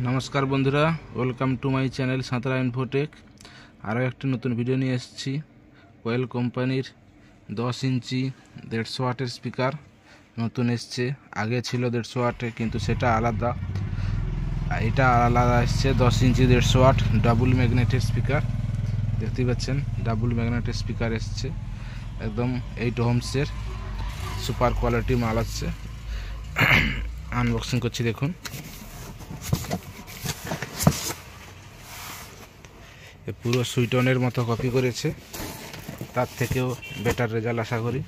नमस्कार बंधुरा welcome to my channel Santra Infotech आरो एक नतून भिडियो निये एसेछि कोयल कोम्पानिर 10 इंची 150 वाटेर स्पीकार नतून एसेছে आगे छिलो 150 वाटे किन्तु सेटा आलादा एटा आलादा एसेছে 10 इंची 150 वाट डाबल मैगनेटेर स्पीकार देखते पाচ্ছেন डाबल मैगनेटेर स्पीकार एसेছে एकदम 8 ohmsের सुपार क्वालिटी माल आछे आनबक्सिंग करछि देखुन পুরো সুইটনের মতো কপি করেছে তার থেকেও বেটার রেজাল্ট আশা করি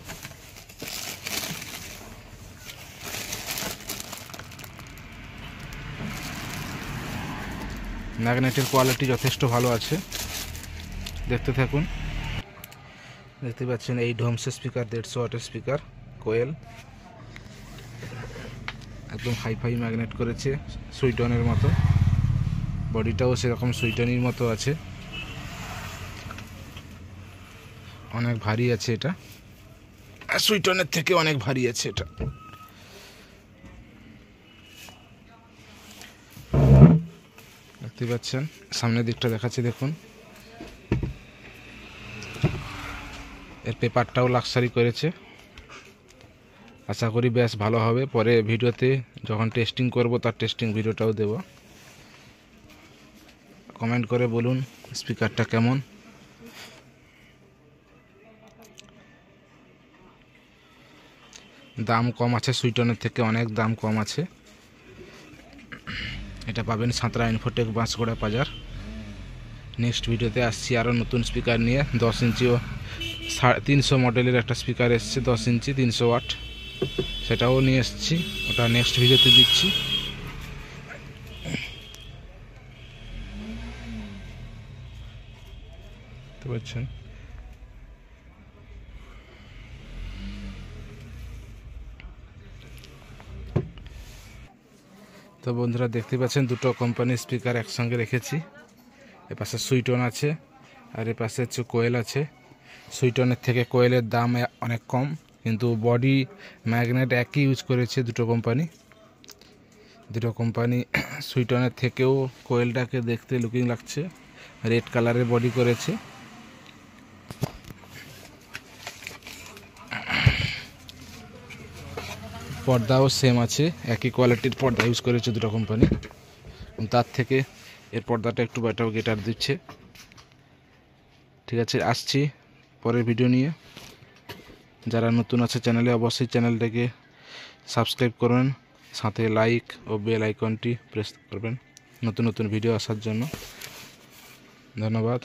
ম্যাগনেটের কোয়ালিটি যথেষ্ট ভালো আছে দেখতে থাকুন দেখতে পাচ্ছেন এই ডোমস স্পিকার 150 ওয়াটের স্পিকার কোয়েল একদম হাই-ফাই ম্যাগনেট করেছে সুইটনের মতো বডিটাও সেরকম সুইটনের মতো আছে অনেক ভারী আছে এটা সুইটনের থেকে অনেক ভারী আছে এটা দেখতে পাচ্ছেন সামনের দিকটা দেখাচ্ছি দেখুন এর পেপারটাও লাক্সারি করেছে আশা করি বেশ ভালো হবে পরে ভিডিওতে যখন টেস্টিং করব তার টেস্টিং ভিডিওটাও দেব কমেন্ট করে বলুন স্পিকারটা কেমন দাম কম আছে সুইটনের থেকে অনেক দাম কম আছে এটা পাবেন সাঁতরা ইনফোটেক বাঁশগোড়া বাজার নেক্সট ভিডিওতে আসছি আরো নতুন স্পিকার নিয়ে 10 ইঞ্চি ও 350 মডেলের একটা স্পিকার এসেছে 10 ইঞ্চি 300 ওয়াট সেটাও নিয়ে এসেছি ওটা নেক্সট ভিডিওতে দিচ্ছি তো বুঝছেন তো বন্ধুরা দেখতে পাচ্ছেন দুটো কোম্পানির স্পিকার একসঙ্গে রেখেছি এর পাশে সুইটন আছে আর এর পাশে হচ্ছে কোয়েল আছে সুইটনের থেকে কোয়েলের দাম অনেক কম কিন্তু বডি ম্যাগনেট একই ইউজ করেছে দুটো কোম্পানি সুইটনের থেকেও কোয়েলটাকে দেখতে লুকিং লাগছে রেড কালারের বডি করেছে পর্দাও সেম আছে একই কোয়ালিটির পর্দা ইউজ করেছে দুটো কোম্পানি তার থেকে এর পর্দাটা একটু বেটার দিচ্ছে ঠিক আছে আসছি পরের ভিডিও নিয়ে যারা নতুন আছে চ্যানেলে অবশ্যই চ্যানেলটাকে সাবস্ক্রাইব করবেন সাথে লাইক ও বেল আইকনটি প্রেস করবেন নতুন ভিডিও আসার জন্য ধন্যবাদ।